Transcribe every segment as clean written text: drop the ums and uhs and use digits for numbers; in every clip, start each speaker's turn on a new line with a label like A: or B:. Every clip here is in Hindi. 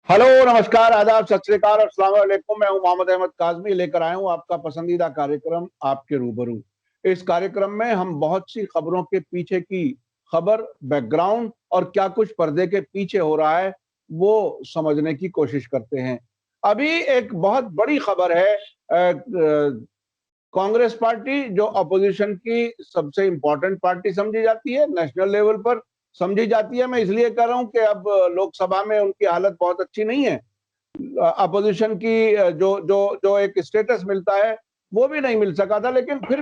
A: हेलो, नमस्कार, आदाब, सत श्री अकाल और अस्सलाम वालेकुम। मैं हूं मोहम्मद अहमद काज़मी, लेकर आया हूं आपका पसंदीदा कार्यक्रम आपके रूबरू। इस कार्यक्रम में हम बहुत सी खबरों के पीछे की खबर, बैकग्राउंड और क्या कुछ पर्दे के पीछे हो रहा है वो समझने की कोशिश करते हैं। अभी एक बहुत बड़ी खबर है। कांग्रेस पार्टी जो अपोजिशन की सबसे इंपॉर्टेंट पार्टी समझी जाती है, नेशनल लेवल पर समझी जाती है। मैं इसलिए कह रहा हूं कि अब लोकसभा में उनकी हालत बहुत अच्छी नहीं है। अपोजिशन की जो जो जो एक स्टेटस मिलता है वो भी नहीं मिल सका था, लेकिन फिर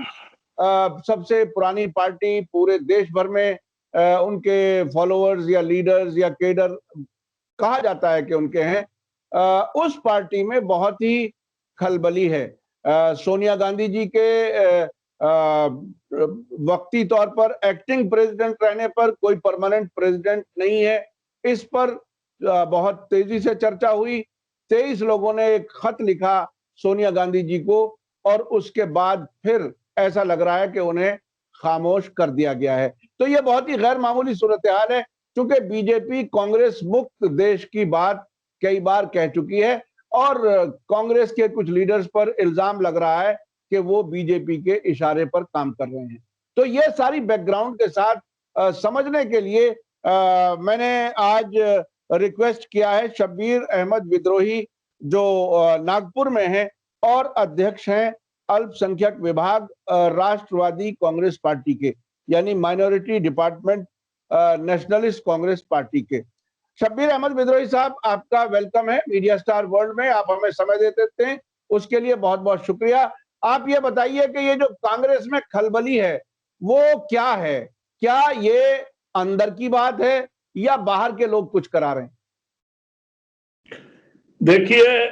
A: सबसे पुरानी पार्टी पूरे देश भर में उनके फॉलोअर्स या लीडर्स या केडर कहा जाता है कि उनके हैं। उस पार्टी में बहुत ही खलबली है। सोनिया गांधी जी के वक्ती तौर पर एक्टिंग प्रेसिडेंट रहने पर कोई परमानेंट प्रेसिडेंट नहीं है। इस पर बहुत तेजी से चर्चा हुई। 23 लोगों ने एक खत लिखा सोनिया गांधी जी को और उसके बाद फिर ऐसा लग रहा है कि उन्हें खामोश कर दिया गया है। तो यह बहुत ही गैर मामूली सूरत हाल है, क्योंकि बीजेपी कांग्रेस मुक्त देश की बात कई बार कह चुकी है और कांग्रेस के कुछ लीडर्स पर इल्जाम लग रहा है कि वो बीजेपी के इशारे पर काम कर रहे हैं। तो ये सारी बैकग्राउंड के साथ समझने के लिए मैंने आज रिक्वेस्ट किया है शब्बीर अहमद विद्रोही, जो नागपुर में हैं और अध्यक्ष हैं अल्पसंख्यक विभाग राष्ट्रवादी कांग्रेस पार्टी के, यानी minority department nationalist Congress party के। शब्बीर अहमद विद्रोही साहब, आपका वेलकम है मीडिया स्टार वर्ल्ड में। आप हमें समय दे देते हैं, उसके लिए बहुत बहुत शुक्रिया। आप ये बताइए कि ये जो कांग्रेस में खलबली है वो क्या है? क्या ये अंदर की बात है या बाहर के लोग कुछ करा रहे हैं?
B: देखिए,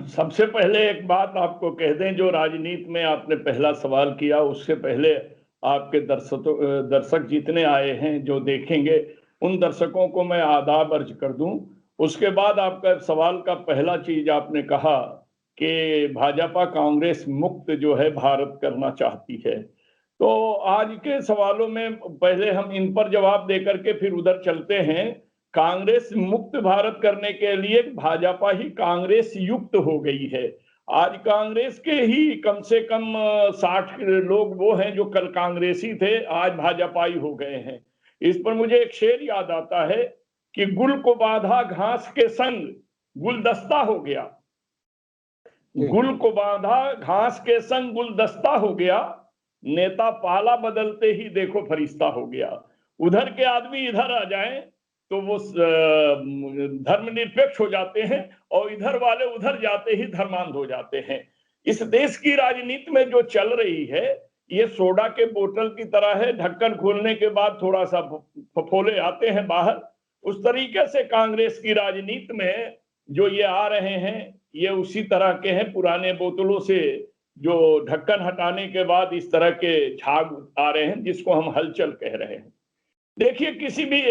B: सबसे पहले एक बात आपको कह दें, जो राजनीति में आपने पहला सवाल किया उससे पहले आपके दर्शक जितने आए हैं जो देखेंगे उन दर्शकों को मैं आदाब अर्ज कर दूं। उसके बाद आपका सवाल का पहला चीज आपने कहा कि भाजपा कांग्रेस मुक्त जो है भारत करना चाहती है। तो आज के सवालों में पहले हम इन पर जवाब देकर के फिर उधर चलते हैं। कांग्रेस मुक्त भारत करने के लिए भाजपा ही कांग्रेस युक्त हो गई है। आज कांग्रेस के ही कम से कम 60 लोग वो हैं जो कल कांग्रेसी थे, आज भाजपाई हो गए हैं। इस पर मुझे एक शेर याद आता है कि गुल को बांधा घास के संग गुलदस्ता हो गया, गुल को बांधा घास के संग गुलदस्ता हो गया, नेता पाला बदलते ही देखो फरिश्ता हो गया। उधर के आदमी इधर आ जाएं तो वो धर्मनिरपेक्ष हो जाते हैं और इधर वाले उधर जाते ही धर्मांध हो जाते हैं। इस देश की राजनीति में जो चल रही है ये सोडा के बोतल की तरह है, ढक्कन खोलने के बाद थोड़ा सा फफोले आते हैं बाहर। उस तरीके से कांग्रेस की राजनीति में जो ये आ रहे हैं ये उसी तरह के हैं, पुराने बोतलों से जो ढक्कन हटाने के बाद इस तरह के झाग आ रहे हैं जिसको हम हलचल कह रहे हैं। देखिए, किसी भी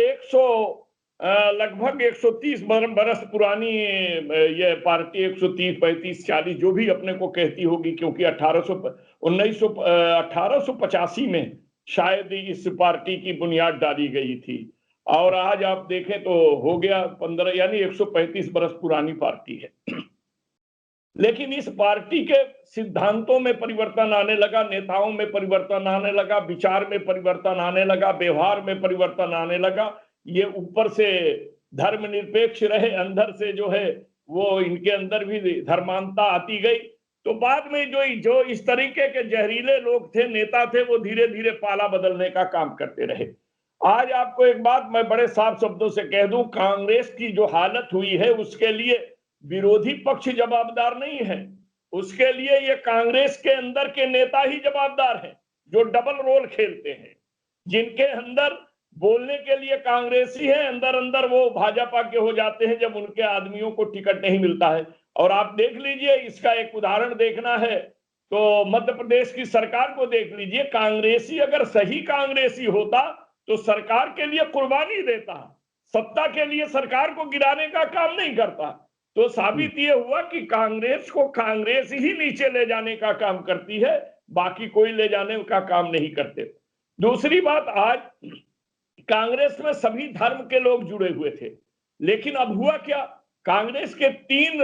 B: लगभग 130 बरस पुरानी ये पार्टी 130, 35, 40 जो भी अपने को कहती होगी, क्योंकि 1885 में शायद इस पार्टी की बुनियाद डाली गई थी और आज आप देखें तो हो गया 15, यानी 135 बरस पुरानी पार्टी है। लेकिन इस पार्टी के सिद्धांतों में परिवर्तन आने लगा, नेताओं में परिवर्तन आने लगा, विचार में परिवर्तन आने लगा, व्यवहार में परिवर्तन आने लगा। ये ऊपर से धर्मनिरपेक्ष रहे, अंदर से जो है वो इनके अंदर भी धर्मांता आती गई। तो बाद में जो इस तरीके के जहरीले लोग थे, नेता थे, वो धीरे धीरे पाला बदलने का काम करते रहे। आज आपको एक बात मैं बड़े साफ शब्दों से कह दूं, कांग्रेस की जो हालत हुई है उसके लिए विरोधी पक्ष जवाबदार नहीं है, उसके लिए ये कांग्रेस के अंदर के नेता ही जवाबदार हैं जो डबल रोल खेलते हैं, जिनके अंदर बोलने के लिए कांग्रेसी है, अंदर अंदर वो भाजपा के हो जाते हैं जब उनके आदमियों को टिकट नहीं मिलता है। और आप देख लीजिए, इसका एक उदाहरण देखना है तो मध्य प्रदेश की सरकार को देख लीजिए। कांग्रेसी अगर सही कांग्रेसी होता तो सरकार के लिए कुर्बानी देता, सत्ता के लिए सरकार को गिराने का काम नहीं करता। तो साबित ये हुआ कि कांग्रेस को कांग्रेस ही नीचे ले जाने का काम करती है, बाकी कोई ले जाने का काम नहीं करते। दूसरी बात, आज कांग्रेस में सभी धर्म के लोग जुड़े हुए थे, लेकिन अब हुआ क्या, कांग्रेस के 3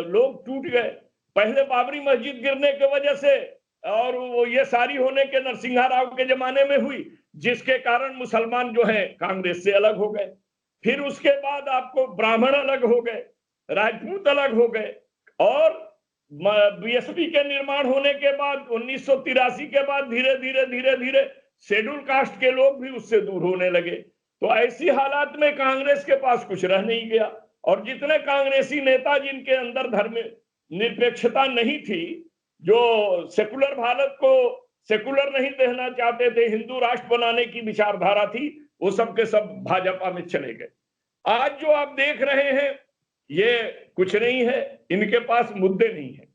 B: लोग टूट गए। पहले बाबरी मस्जिद गिरने की वजह से, और वो ये सारी होने के नरसिंहा राव के जमाने में हुई, जिसके कारण मुसलमान जो है कांग्रेस से अलग हो गए। फिर उसके बाद आपको ब्राह्मण अलग हो गए, राजपूत अलग हो गए, और बीएसपी के निर्माण होने के बाद 1983 के बाद धीरे धीरे शेड्यूल कास्ट के लोग भी उससे दूर होने लगे। तो ऐसी हालात में कांग्रेस के पास कुछ रह नहीं गया, और जितने कांग्रेसी नेता जिनके अंदर धर्म निरपेक्षता नहीं थी, जो सेकुलर भारत को सेकुलर नहीं देखना चाहते थे, हिंदू राष्ट्र बनाने की विचारधारा थी, वो सब के सब भाजपा में चले गए। आज जो आप देख रहे हैं ये कुछ नहीं है, इनके पास मुद्दे नहीं है।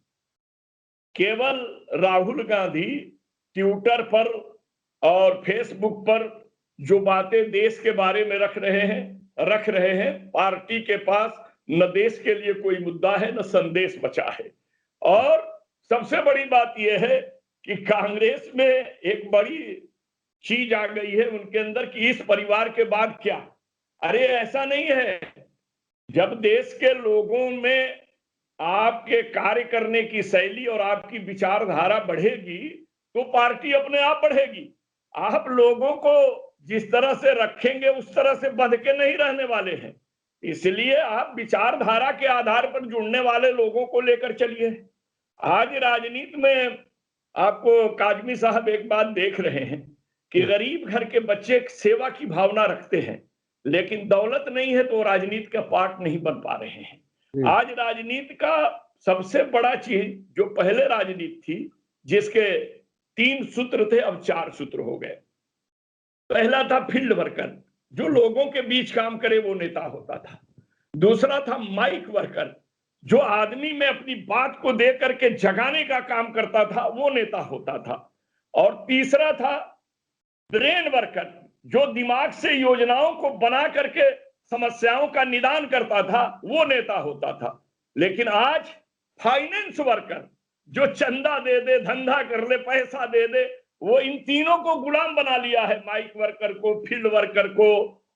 B: केवल राहुल गांधी ट्विटर पर और फेसबुक पर जो बातें देश के बारे में रख रहे हैं, पार्टी के पास न देश के लिए कोई मुद्दा है, न संदेश बचा है। और सबसे बड़ी बात यह है कि कांग्रेस में एक बड़ी चीज आ गई है उनके अंदर कि इस परिवार के बाद क्या। अरे ऐसा नहीं है, जब देश के लोगों में आपके कार्य करने की शैली और आपकी विचारधारा बढ़ेगी तो पार्टी अपने आप बढ़ेगी। आप लोगों को जिस तरह से रखेंगे उस तरह से बंध के नहीं रहने वाले हैं, इसलिए आप विचारधारा के आधार पर जुड़ने वाले लोगों को लेकर चलिए। आज राजनीति में आपको काजमी साहब एक बात देख रहे हैं कि गरीब घर के बच्चे सेवा की भावना रखते हैं, लेकिन दौलत नहीं है तो राजनीति का पार्ट नहीं बन पा रहे हैं। आज राजनीति का सबसे बड़ा चीज जो पहले राजनीति थी जिसके 3 सूत्र थे, अब 4 सूत्र हो गए। पहला था फील्ड वर्कर, जो लोगों के बीच काम करे वो नेता होता था। दूसरा था माइक वर्कर, जो आदमी में अपनी बात को दे करके जगाने का काम करता था, वो नेता होता था। और तीसरा था ब्रेन वर्कर, जो दिमाग से योजनाओं को बना करके समस्याओं का निदान करता था, वो नेता होता था। लेकिन आज फाइनेंस वर्कर, जो चंदा दे दे, धंधा कर ले, पैसा दे दे, वो इन तीनों को गुलाम बना लिया है, माइक वर्कर को, फील्ड वर्कर को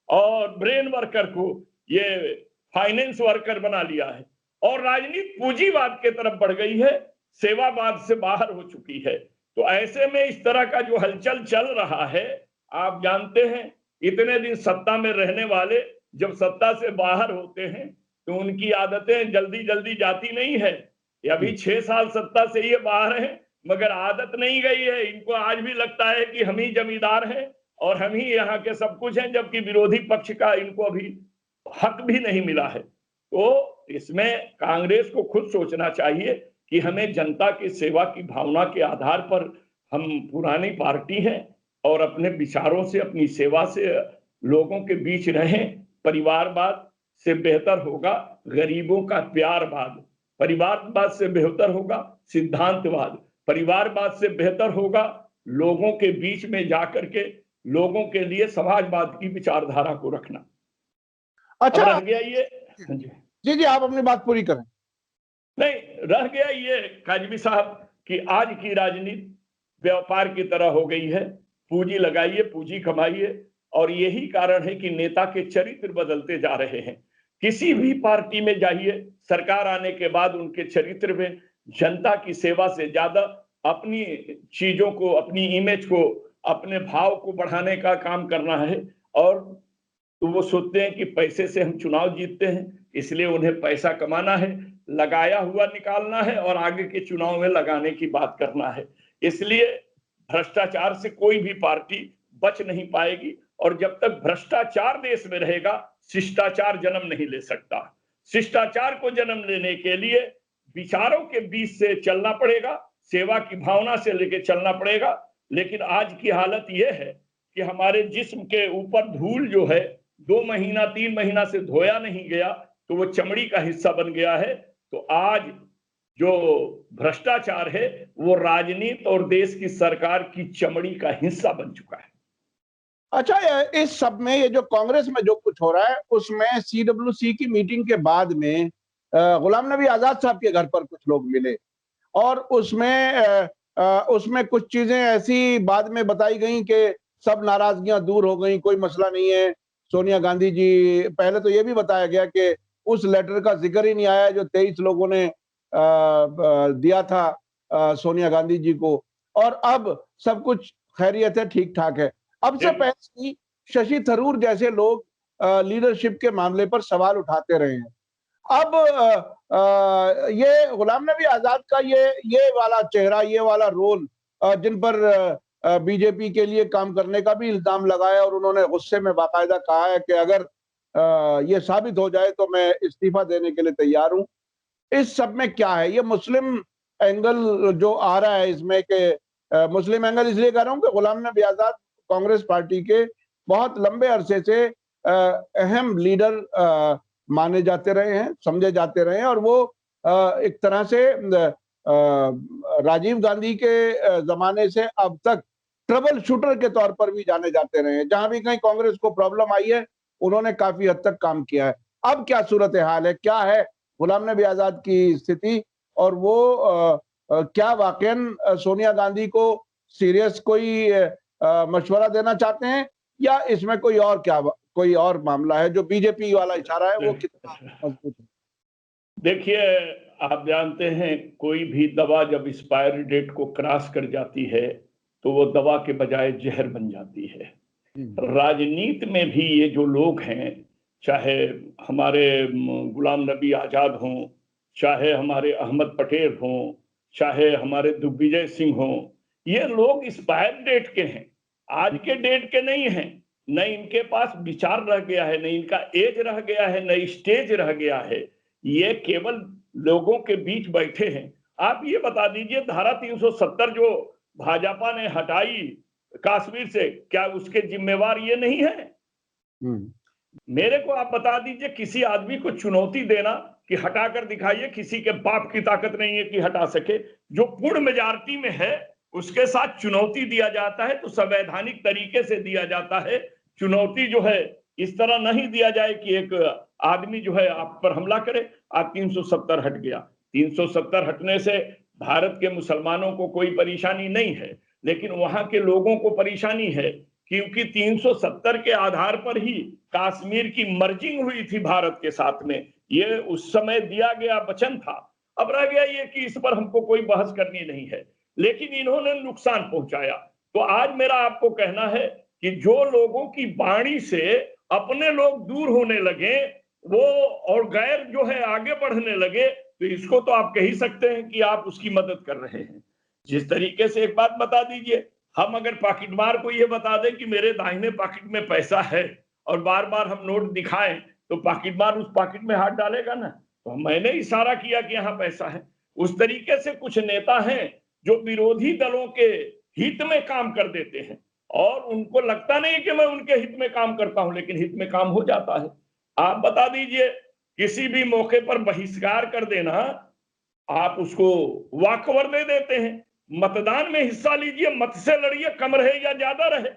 B: और ब्रेन वर्कर को, ये फाइनेंस वर्कर बना लिया है। और राजनीति पूंजीवाद के तरफ बढ़ गई है, सेवावाद से बाहर हो चुकी है। तो ऐसे में इस तरह का जो हलचल चल रहा है, आप जानते हैं इतने दिन सत्ता में रहने वाले जब सत्ता से बाहर होते हैं तो उनकी आदतें जल्दी जल्दी जाती नहीं है। अभी 6 साल सत्ता से ये बाहर हैं, मगर आदत नहीं गई है। इनको आज भी लगता है कि हम ही जमींदार हैं और हम ही यहाँ के सब कुछ हैं, जबकि विरोधी पक्ष का इनको अभी हक भी नहीं मिला है। तो इसमें कांग्रेस को खुद सोचना चाहिए कि हमें जनता की सेवा की भावना के आधार पर, हम पुरानी पार्टी हैं और अपने विचारों से, अपनी सेवा से लोगों के बीच रहें। परिवारवाद से बेहतर होगा गरीबों का प्यारवाद, परिवारवाद से बेहतर होगा सिद्धांतवाद, परिवारवाद से बेहतर होगा लोगों के बीच में जाकर के लोगों के लिए समाजवाद की विचारधारा को रखना।
A: अच्छा,
B: रह गया ये
A: जी आप अपनी बात पूरी करें।
B: नहीं, रह गया ये काजमी साहब कि आज की राजनीति व्यापार की तरह हो गई है। पूंजी लगाइए, पूंजी कमाइए, और यही कारण है कि नेता के चरित्र बदलते जा रहे हैं। किसी भी पार्टी में जाइए, सरकार आने के बाद उनके चरित्र में जनता की सेवा से ज्यादा अपनी चीजों को, अपनी इमेज को, अपने भाव को बढ़ाने का काम करना है। और तो वो सोचते हैं कि पैसे से हम चुनाव जीतते हैं, इसलिए उन्हें पैसा कमाना है, लगाया हुआ निकालना है और आगे के चुनाव में लगाने की बात करना है। इसलिए भ्रष्टाचार से कोई भी पार्टी बच नहीं पाएगी, और जब तक भ्रष्टाचार देश में रहेगा शिष्टाचार जन्म नहीं ले सकता। शिष्टाचार को जन्म लेने के लिए विचारों के बीच से चलना पड़ेगा, सेवा की भावना से लेकर चलना पड़ेगा। लेकिन आज की हालत यह है कि हमारे जिस्म के ऊपर धूल जो है 2 महीना 3 महीना से धोया नहीं गया तो वो चमड़ी का हिस्सा बन गया है। तो आज जो भ्रष्टाचार है वो राजनीति और देश की सरकार की चमड़ी का हिस्सा बन चुका है।
A: अच्छा, इस सब में ये जो कांग्रेस में जो कुछ हो रहा है उसमें CWC की मीटिंग के बाद में गुलाम नबी आजाद साहब के घर पर कुछ लोग मिले और उसमें कुछ चीजें ऐसी बाद में बताई गई कि सब नाराजगियां दूर हो गई, कोई मसला नहीं है। सोनिया गांधी जी, पहले तो ये भी बताया गया कि उस लेटर का जिक्र ही नहीं आया जो 23 लोगों ने दिया था सोनिया गांधी जी को। और अब सब कुछ खैरियत है, ठीक ठाक है। अब से पहले शशि थरूर जैसे लोग लीडरशिप के मामले पर सवाल उठाते रहे हैं। अब ये गुलाम नबी आजाद का ये वाला चेहरा, ये वाला रोल, जिन पर बीजेपी के लिए काम करने का भी इल्जाम लगाया और उन्होंने गुस्से में बाकायदा कहा है कि अगर ये साबित हो जाए तो मैं इस्तीफा देने के लिए तैयार हूं। इस सब में क्या है? ये मुस्लिम एंगल जो आ रहा है इसमें कि मुस्लिम एंगल इसलिए कह रहा हूं कि गुलाम नबी आजाद कांग्रेस पार्टी के बहुत लंबे अरसे से अहम लीडर माने जाते रहे हैं, समझे जाते रहे हैं, और वो एक तरह से राजीव गांधी के जमाने से अब तक ट्रबल शूटर के तौर पर भी जाने जाते रहे हैं। जहां भी कहीं कांग्रेस को प्रॉब्लम आई है, उन्होंने काफी हद तक काम किया है। अब क्या सूरत हाल है, क्या है गुलाम नबी आजाद की स्थिति, और वो क्या वाकईन सोनिया गांधी को सीरियस कोई मशवरा देना चाहते हैं, या इसमें कोई और मामला है? जो बीजेपी वाला इशारा है वो कितना मजबूत है?
B: देखिए, आप जानते हैं कोई भी दवा जब एक्सपायरी डेट को क्रॉस कर जाती है तो वो दवा के बजाय जहर बन जाती है। राजनीति में भी ये जो लोग हैं, चाहे हमारे गुलाम नबी आजाद हों, चाहे हमारे अहमद पटेल हों, चाहे हमारे दिग्विजय सिंह हों, ये लोग एक्सपायर डेट के हैं, आज के डेट के नहीं हैं। न इनके पास विचार रह गया है, न इनका एज रह गया है, न स्टेज रह गया है। ये केवल लोगों के बीच बैठे हैं। आप ये बता दीजिए, धारा 370 जो भाजपा ने हटाई कश्मीर से, क्या उसके जिम्मेवार ये नहीं है? मेरे को आप बता दीजिए, किसी आदमी को चुनौती देना कि हटाकर दिखाइए, किसी के बाप की ताकत नहीं है कि हटा सके। जो पूर्ण मेजॉरिटी में है उसके साथ चुनौती दिया जाता है तो संवैधानिक तरीके से दिया जाता है। चुनौती जो है इस तरह नहीं दिया जाए कि एक आदमी जो है आप पर हमला करे। आज 370 हट गया। 370 हटने से भारत के मुसलमानों को कोई परेशानी नहीं है, लेकिन वहां के लोगों को परेशानी है, क्योंकि 370 के आधार पर ही कश्मीर की मर्जिंग हुई थी भारत के साथ में। ये उस समय दिया गया वचन था। अब रह गया ये कि इस पर हमको कोई बहस करनी नहीं है, लेकिन इन्होंने नुकसान पहुंचाया। तो आज मेरा आपको कहना है कि जो लोगों की वाणी से अपने लोग दूर होने लगे वो और गैर जो है आगे बढ़ने लगे, तो इसको तो आप कह ही सकते हैं कि आप उसकी मदद कर रहे हैं। जिस तरीके से, एक बात बता दीजिए, हम अगर पॉकेटमार को ये बता दें कि मेरे दाहिने पॉकेट में पैसा है और बार बार हम नोट दिखाएं, तो पॉकेटमार उस पॉकेट में हाथ डालेगा ना। तो मैंने इशारा किया कि यहाँ पैसा है। उस तरीके से कुछ नेता हैं जो विरोधी दलों के हित में काम कर देते हैं, और उनको लगता नहीं कि मैं उनके हित में काम करता हूं, लेकिन हित में काम हो जाता है। आप बता दीजिए, किसी भी मौके पर बहिष्कार कर देना, आप उसको वॉकओवर दे देते हैं। मतदान में हिस्सा लीजिए, मत से लड़िए, कम रहे या ज्यादा रहे,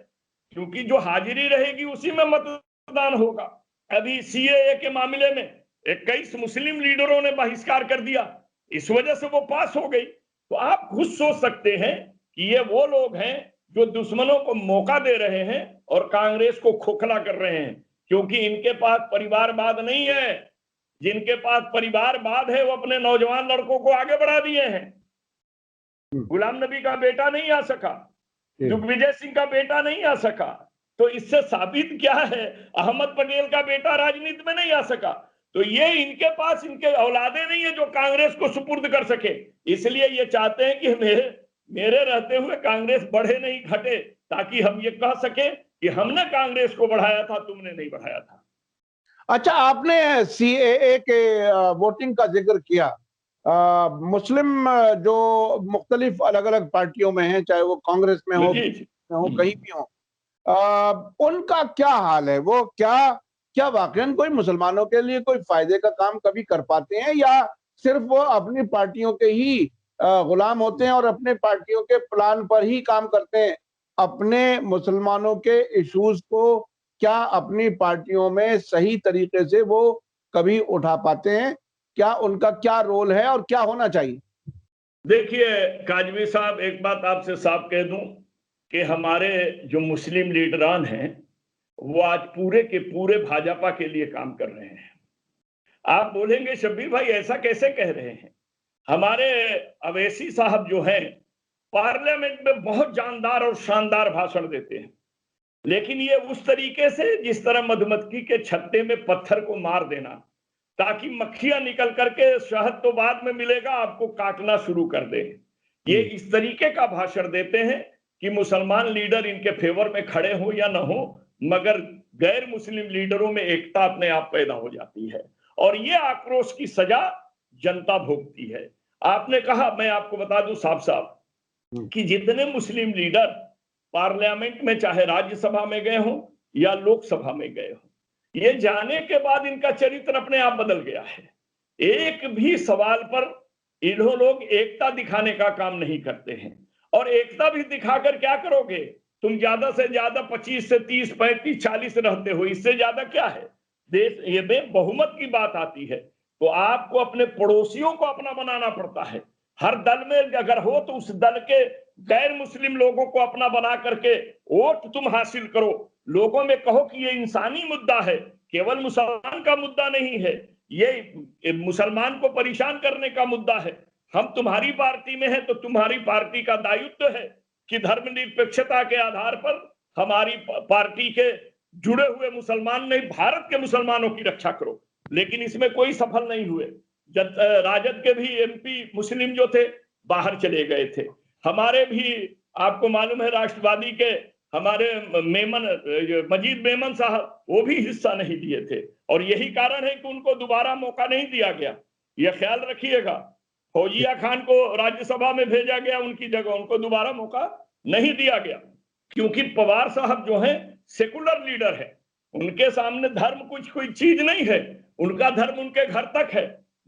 B: क्योंकि जो हाजिरी रहेगी उसी में मतदान होगा। अभी सीएए के मामले में 21 मुस्लिम लीडरों ने बहिष्कार कर दिया, इस वजह से वो पास हो गई। तो आप खुद सोच सकते हैं कि ये वो लोग हैं जो दुश्मनों को मौका दे रहे हैं और कांग्रेस को खोखला कर रहे हैं, क्योंकि इनके पास परिवारवाद नहीं है। जिनके पास परिवारवाद है वो अपने नौजवान लड़कों को आगे बढ़ा दिए हैं। गुलाम नबी का बेटा नहीं आ सका, दिग्विजय सिंह का बेटा नहीं आ सका, तो इससे साबित क्या है? अहमद पटेल का बेटा राजनीति में नहीं आ सका, तो ये इनके पास इनके औलादे नहीं है जो कांग्रेस को सुपुर्द कर सके। इसलिए ये चाहते हैं कि मेरे रहते हुए कांग्रेस बढ़े नहीं घटे, ताकि हम ये कह सके कि हमने कांग्रेस को बढ़ाया था, तुमने नहीं बढ़ाया था।
A: अच्छा, आपने सीएए के वोटिंग का जिक्र किया। मुस्लिम जो मुख्तलिफ अलग अलग पार्टियों में हैं, चाहे वो कांग्रेस में हो कहीं भी हो, उनका क्या हाल है? वो क्या वाकईन कोई मुसलमानों के लिए कोई फायदे का काम कभी कर पाते हैं, या सिर्फ वो अपनी पार्टियों के ही गुलाम होते हैं और अपने पार्टियों के प्लान पर ही काम करते हैं? अपने मुसलमानों के इश्यूज को क्या अपनी पार्टियों में सही तरीके से वो कभी उठा पाते हैं? क्या उनका क्या रोल है और क्या होना चाहिए?
B: देखिए काजवी साहब, एक बात आपसे साफ कह दूं कि हमारे जो मुस्लिम लीडरान हैं वो आज पूरे के पूरे भाजपा के लिए काम कर रहे हैं। आप बोलेंगे शब्बीर भाई ऐसा कैसे कह रहे हैं? हमारे अवैसी साहब जो हैं पार्लियामेंट में बहुत जानदार और शानदार भाषण देते हैं, लेकिन ये उस तरीके से जिस तरह मधुमक्खी के छत्ते में पत्थर को मार देना ताकि मक्खियां निकल करके शहद तो बाद में मिलेगा, आपको काटना शुरू कर दे। ये इस तरीके का भाषण देते हैं कि मुसलमान लीडर इनके फेवर में खड़े हो या ना हो, मगर गैर मुस्लिम लीडरों में एकता अपने आप पैदा हो जाती है और ये आक्रोश की सजा जनता भोगती है। आपने कहा, मैं आपको बता दूं साफ साफ कि जितने मुस्लिम लीडर पार्लियामेंट में चाहे राज्यसभा में गए हों या लोकसभा में गए हों, ये जाने के बाद इनका चरित्र अपने आप बदल गया है। एक भी सवाल पर इन्हों लोग एकता दिखाने का काम नहीं करते हैं। और एकता भी दिखाकर क्या करोगे? तुम ज्यादा से ज्यादा 25 से 30, 35, 40 रहते हो, इससे ज्यादा क्या है? देश ये बहुमत की बात आती है तो आपको अपने पड़ोसियों को अपना बनाना पड़ता है। हर दल में अगर हो तो उस दल के गैर मुस्लिम लोगों को अपना बना करके वोट तुम हासिल करो, लोगों में कहो कि ये इंसानी मुद्दा है, केवल मुसलमान का मुद्दा नहीं है, ये मुसलमान को परेशान करने का मुद्दा है। हम तुम्हारी पार्टी में है तो तुम्हारी पार्टी का दायित्व है कि धर्मनिरपेक्षता के आधार पर हमारी पार्टी के जुड़े हुए मुसलमान नहीं, भारत के मुसलमानों की रक्षा करो। लेकिन इसमें कोई सफल नहीं हुए। राजद के भी एमपी मुस्लिम जो थे बाहर चले गए थे। हमारे भी आपको मालूम है राष्ट्रवादी के हमारे मजीद मेमन साहब वो भी हिस्सा नहीं दिए थे और यही कारण है कि उनको दोबारा मौका नहीं दिया गया। यह ख्याल रखिएगा, फौजिया खान को राज्यसभा में भेजा गया, उनकी जगह उनको दोबारा मौका नहीं दिया गया क्योंकि पवार साहब जो हैं सेकुलर लीडर है, उनके सामने धर्म कुछ कोई चीज नहीं है, उनका धर्म उनके घर तक है,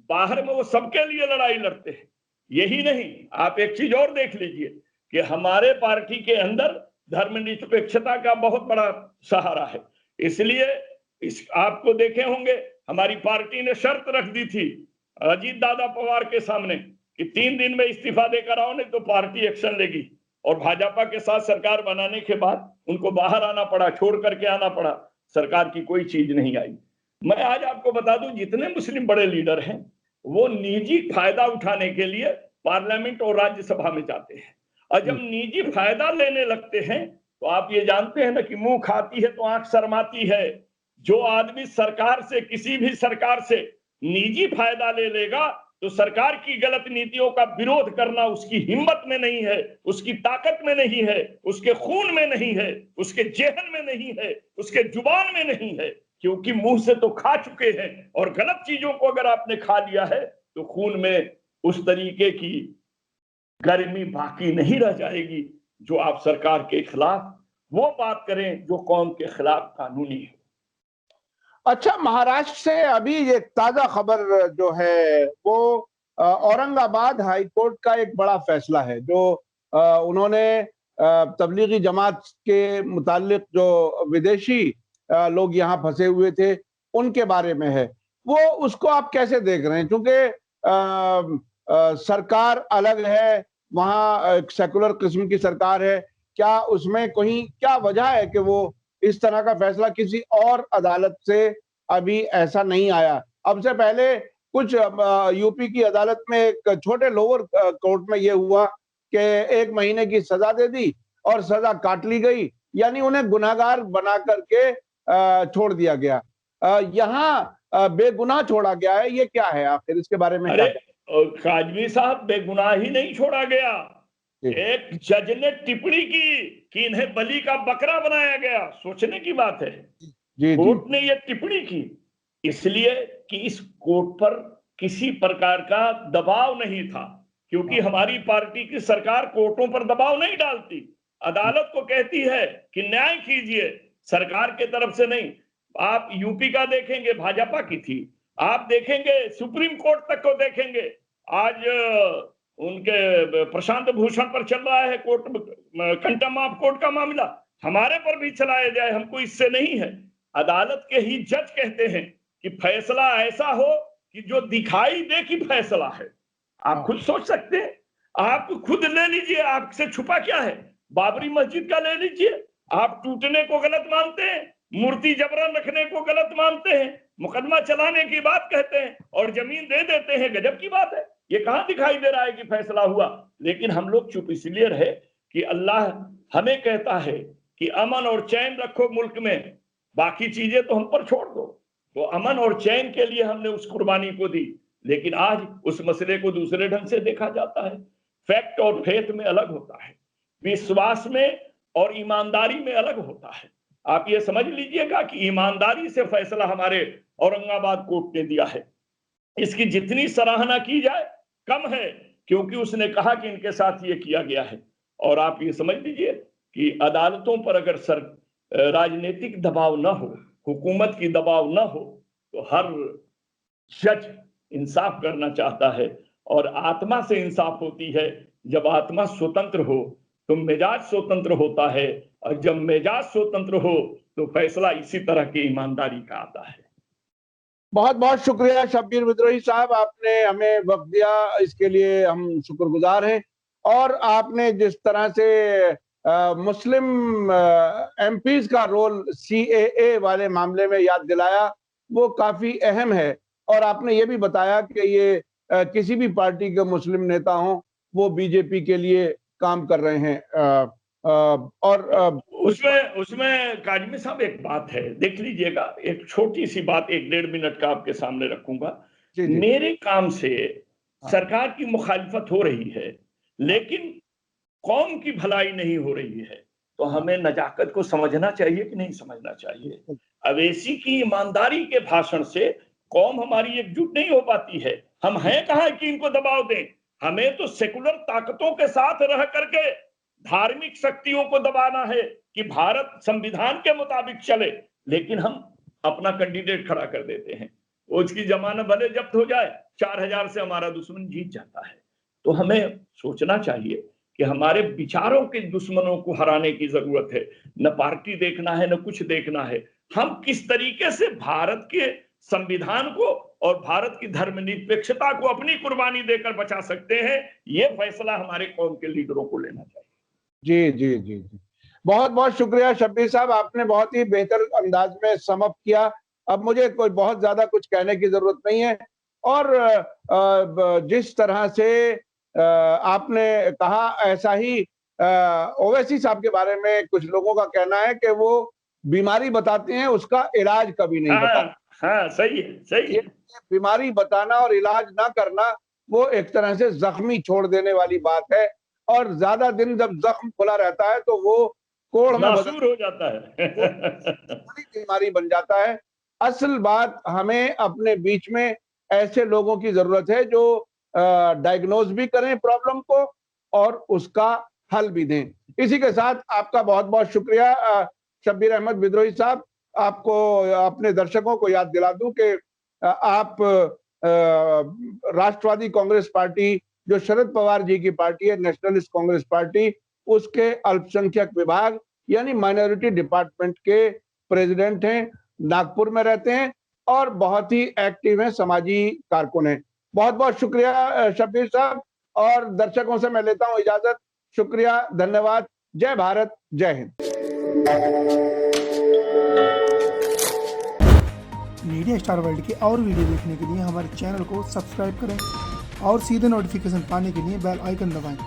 B: बाहर में वो सबके लिए लड़ाई लड़ते हैं। यही नहीं, आप एक चीज और देख लीजिए कि हमारे पार्टी के अंदर धर्मनिरपेक्षता का बहुत बड़ा सहारा है। इसलिए आपको देखे होंगे हमारी पार्टी ने शर्त रख दी थी अजीत दादा पवार के सामने कि 3 दिन में इस्तीफा देकर आओ, नहीं तो पार्टी एक्शन लेगी। और भाजपा के साथ सरकार बनाने के बाद उनको बाहर आना पड़ा, छोड़ करके आना पड़ा, सरकार की कोई चीज नहीं आई। मैं आज आपको बता दूं जितने मुस्लिम बड़े लीडर हैं वो निजी फायदा उठाने के लिए पार्लियामेंट और राज्यसभा में जाते हैं और जब निजी फायदा लेने लगते हैं तो आप ये जानते हैं ना कि मुंह खाती है तो आंख शर्माती है। जो आदमी सरकार से, किसी भी सरकार से निजी फायदा ले लेगा तो सरकार की गलत नीतियों का विरोध करना उसकी हिम्मत में नहीं है, उसकी ताकत में नहीं है, उसके खून में नहीं है, उसके जेहन में नहीं है, उसके जुबान में नहीं है, क्योंकि मुंह से तो खा चुके हैं और गलत चीजों को अगर आपने खा लिया है तो खून में उस तरीके की गर्मी बाकी नहीं रह जाएगी जो आप सरकार के खिलाफ वो बात करें जो कौम के खिलाफ कानूनी है।
A: अच्छा, महाराष्ट्र से अभी ये ताजा खबर जो है वो औरंगाबाद हाईकोर्ट का एक बड़ा फैसला है जो उन्होंने तबलीगी जमात के मुतालिक जो विदेशी लोग यहाँ फंसे हुए थे उनके बारे में है। वो उसको आप कैसे देख रहे हैं? क्योंकि सरकार अलग है, वहाँ एक सेकुलर किस्म की सरकार है, क्या उसमें कहीं क्या वजह है कि वो इस तरह का फैसला किसी और अदालत से अभी ऐसा नहीं आया? अब से पहले कुछ यूपी की अदालत में एक छोटे लोअर कोर्ट में ये हुआ कि 1 महीने की सजा दे दी और सजा काट ली गई, यानी उन्हें गुनाहगार बना करके छोड़ दिया गया। यहाँ बेगुनाह छोड़ा गया है, ये क्या है आखिर? इसके बारे में क्या?
B: काजमी साहब, बेगुनाह ही नहीं छोड़ा गया, एक जज ने टिप्पणी की कि इन्हें बलि का बकरा बनाया गया। सोचने की बात है। कोर्ट ने यह टिप्पणी की इसलिए कि इस कोर्ट पर किसी प्रकार का दबाव नहीं था, क्योंकि हमारी पार्टी की सरकार कोर्टों पर दबाव नहीं डालती, अदालत को कहती है कि न्याय कीजिए, सरकार के तरफ से नहीं। आप यूपी का देखेंगे, भाजपा की थी, आप देखेंगे सुप्रीम कोर्ट तक को देखेंगे, आज उनके प्रशांत भूषण पर चल रहा है कोर्ट कंटेम्प्ट ऑफ कोर्ट का मामला, हमारे पर भी चलाया जाए, हमको इससे नहीं है। अदालत के ही जज कहते हैं कि फैसला ऐसा हो कि जो दिखाई दे कि फैसला है। आप खुद सोच सकते हैं, आप खुद ले लीजिए, आपसे छुपा क्या है? बाबरी मस्जिद का ले लीजिए, आप टूटने को गलत मानते हैं, मूर्ति जबरन रखने को गलत मानते हैं, मुकदमा चलाने की बात कहते हैं और जमीन दे देते हैं। गजब की बात है, ये कहां दिखाई दे रहा है कि फैसला हुआ। लेकिन हम लोग चुप इसलिए रहे कि अल्लाह हमें कहता है कि अमन और चैन रखो मुल्क में, बाकी चीजें तो हम पर छोड़ दो। तो अमन और चैन के लिए हमने उस कुर्बानी को दी। लेकिन आज उस मसले को दूसरे ढंग से देखा जाता है। फैक्ट और फेथ में अलग होता है, विश्वास में और ईमानदारी में अलग होता है। आप ये समझ लीजिएगा कि ईमानदारी से फैसला हमारे औरंगाबाद कोर्ट ने दिया है। इसकी जितनी सराहना की जाए कम है, क्योंकि उसने कहा कि इनके साथ ये किया गया है। और आप ये समझ लीजिए कि अदालतों पर अगर राजनीतिक दबाव न हो, हुकूमत की दबाव न हो, तो हर जज इंसाफ करना चाहता है। और आत्मा से इंसाफ होती है। जब आत्मा स्वतंत्र हो तो मिजाज स्वतंत्र होता है, और जब मिजाज स्वतंत्र हो तो फैसला इसी तरह की ईमानदारी का आता है।
A: बहुत बहुत शुक्रिया शब्बीर विद्रोही साहब, आपने हमें वक्त दिया, इसके लिए हम शुक्रगुजार हैं। और आपने जिस तरह से मुस्लिम एमपीज का रोल सीएए वाले मामले में याद दिलाया, वो काफी अहम है। और आपने ये भी बताया कि ये किसी भी पार्टी के मुस्लिम नेता हों, वो बीजेपी के लिए काम कर रहे हैं। और
B: उसमें काजमी साहब एक बात है, देख लीजिएगा, एक छोटी सी बात 1-1.5 मिनट का आपके सामने रखूंगा। मेरे काम से सरकार की मुखालिफत हो रही है, लेकिन कौम की भलाई नहीं हो रही है। तो हमें नजाकत को समझना चाहिए कि नहीं समझना चाहिए। अवैसी की ईमानदारी के भाषण से कौम हमारी एकजुट नहीं हो पाती है। हम हैं कहां कि इनको दबाव दें। हमें तो सेकुलर ताकतों के साथ रह करके धार्मिक शक्तियों को दबाना है कि भारत संविधान के मुताबिक चले। लेकिन हम अपना कैंडिडेट खड़ा कर देते हैं, उसकी जमानत भले जब्त हो जाए, 4000 से हमारा दुश्मन जीत जाता है। तो हमें सोचना चाहिए कि हमारे विचारों के दुश्मनों को हराने की जरूरत है। न पार्टी देखना है, न कुछ देखना है। हम किस तरीके से भारत के संविधान को और भारत की धर्मनिरपेक्षता को अपनी कुर्बानी देकर बचा सकते हैं, ये फैसला हमारे कौम के लीडरों को लेना चाहिए।
A: जी जी जी जी, बहुत बहुत शुक्रिया शब्बीर साहब, आपने बहुत ही बेहतर अंदाज में समअप किया। अब मुझे कोई बहुत ज्यादा कुछ कहने की जरूरत नहीं है। और जिस तरह से आपने कहा, ऐसा ही ओवैसी साहब के बारे में कुछ लोगों का कहना है कि वो बीमारी बताते हैं, उसका इलाज कभी नहीं बताते।
B: हाँ, सही है, सही है।
A: बीमारी बताना और इलाज ना करना, वो एक तरह से जख्मी छोड़ देने वाली बात है। और ज्यादा दिन जब जख्म खुला रहता है तो वो कोढ़ में
B: नासूर हो जाता है,
A: बड़ी बीमारी बन जाता है। असल बात, हमें अपने बीच में ऐसे लोगों की जरूरत है जो डायग्नोज भी करें प्रॉब्लम को और उसका हल भी दें। इसी के साथ आपका बहुत बहुत शुक्रिया शब्बीर अहमद विद्रोही साहब। आपको, अपने दर्शकों को याद दिला दूं कि आप राष्ट्रवादी कांग्रेस पार्टी, जो शरद पवार जी की पार्टी है, नेशनलिस्ट कांग्रेस पार्टी, उसके अल्पसंख्यक विभाग यानी माइनॉरिटी डिपार्टमेंट के प्रेसिडेंट हैं, नागपुर में रहते हैं और बहुत ही एक्टिव हैं, समाजी कारकुन हैं। बहुत बहुत शुक्रिया शब्बीर साहब, और दर्शकों से मैं लेता हूं इजाजत। शुक्रिया, धन्यवाद। जय भारत, जय हिंद।
C: मीडिया स्टार वर्ल्ड के और वीडियो देखने के लिए हमारे चैनल को सब्सक्राइब करें और सीधे नोटिफिकेशन पाने के लिए बेल आइकन दबाएं।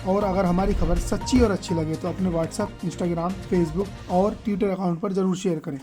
C: और अगर हमारी खबर सच्ची और अच्छी लगे तो अपने व्हाट्सएप, इंस्टाग्राम, फेसबुक और ट्विटर अकाउंट पर जरूर शेयर करें।